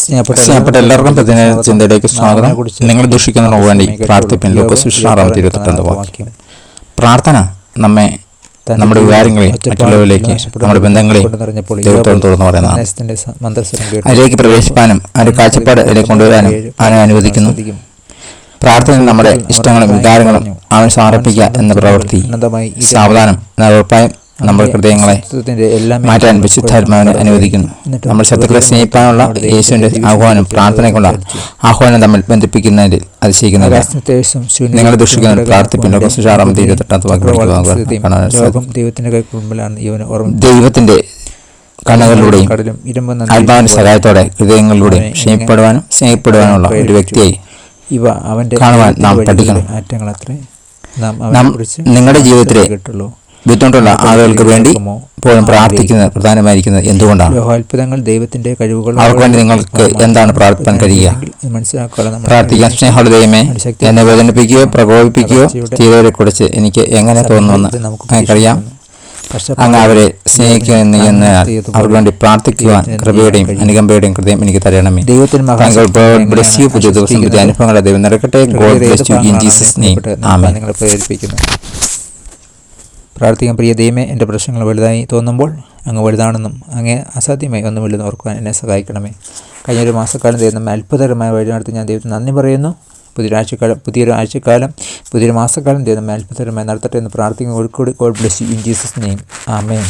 സ്നേഹപ്പെട്ട എല്ലാവർക്കും പ്രതിദിന ചിന്തയിലേക്ക് സ്വാഗതം. നിങ്ങൾ ദുഷിക്കുന്നതിന് വേണ്ടി പ്രാർത്ഥിപ്പിൻ. ലൂക്കോസ് 6:28 വാക്യം. പ്രാർത്ഥന നമ്മെ നമ്മുടെ വികാരങ്ങളെ മറ്റുള്ളവരിലേക്ക്, നമ്മുടെ ബന്ധങ്ങളെ ദൈവത്തോട് തുറന്നു പറയുന്നതാണ്. അതിലേക്ക് പ്രവേശിപ്പാനും അതിന്റെ കാഴ്ചപ്പാട് അതിലേക്ക് കൊണ്ടുവരാനും അവനെ അനുവദിക്കുന്നു. പ്രാർത്ഥനയിൽ നമ്മുടെ ഇഷ്ടങ്ങളും വികാരങ്ങളും അവൻ സമർപ്പിക്കുക എന്ന പ്രവൃത്തി, സാവധാനം എന്ന ഉറപ്പായും നമ്മുടെ ഹൃദയങ്ങളെ മാറ്റാൻ വിശുദ്ധാത്മാവിനെ അനുവദിക്കുന്നു. നമ്മൾ ശത്രുക്കളെ സ്നേഹിക്കാനുള്ള യേശുവിന്റെ ആഹ്വാനം പ്രാർത്ഥന കൊണ്ടാണ്. ആഹ്വാനം തമ്മിൽ ബന്ധിപ്പിക്കുന്നതിൽ അതിശയിക്കുന്നില്ല. നിങ്ങൾ ദുഷിക്കുന്നതിന് പ്രാർത്ഥിപ്പിൻ. ലൂക്കോസ് 6:28 ദൈവത്തിന്റെ കണ്ണുകളിലൂടെയും ആത്മാവിന്റെ സഹായത്തോടെ ഹൃദയങ്ങളിലൂടെയും ക്ഷമിപ്പെടുവാനും സ്നേഹിപ്പെടുവാനുള്ള ഒരു വ്യക്തിയായി കാണുവാൻ നാം പഠിക്കണം. നിങ്ങളുടെ ജീവിതത്തിലെ ബുദ്ധിമുട്ടുള്ള ആളുകൾക്ക് വേണ്ടി പോലും പ്രാർത്ഥിക്കുന്നത് പ്രധാനമായിരിക്കുന്നത് എന്തുകൊണ്ടാണ്? അവർക്ക് വേണ്ടി നിങ്ങൾക്ക് എന്താണ് പ്രാർത്ഥിക്കാൻ കഴിയുക? പ്രാർത്ഥിക്കാൻ സ്നേഹമുള്ള ദൈവമേ, എന്നെ വേദനിപ്പിക്കുകയോ പ്രകോപിപ്പിക്കുകയോ ചെയ്തവരെ കുറിച്ച് എനിക്ക് എങ്ങനെ തോന്നുമെന്ന് എനിക്കറിയാം. അങ്ങ് അവരെ സ്നേഹിക്കുന്ന അവർക്ക് വേണ്ടി പ്രാർത്ഥിക്കുവാൻ കൃപയുടെയും അനുകമ്പയുടെയും ഹൃദയം എനിക്ക് തരണമേ. പുതിയ ദിവസം പുതിയ അനുഭവങ്ങളെ ദൈവം നിറക്കട്ടെ. God bless you in Jesus name. Amen. പ്രാർത്ഥിക്കാൻ. പ്രിയ ദൈവമേ, എൻ്റെ പ്രശ്നങ്ങൾ വലുതായി തോന്നുമ്പോൾ അങ്ങ് വലുതാണെന്നും അങ്ങേ അസാധ്യമായി ഒന്നുമില്ലെന്ന് ഓർക്കുവാൻ എന്നെ സഹായിക്കണമേ. കഴിഞ്ഞൊരു മാസക്കാലം ദൈവം അത്ഭുതകരമായ വഴി നടത്തി ഞാൻ ദൈവത്തിന് നന്ദി പറയുന്നു. പുതിയൊരു ആഴ്ചക്കാലം പുതിയൊരു മാസക്കാലം ദൈവം അത്ഭുതകരമായി നടത്തട്ടെ എന്ന് പ്രാർത്ഥിക്കുന്ന. God bless you in Jesus name. Amen.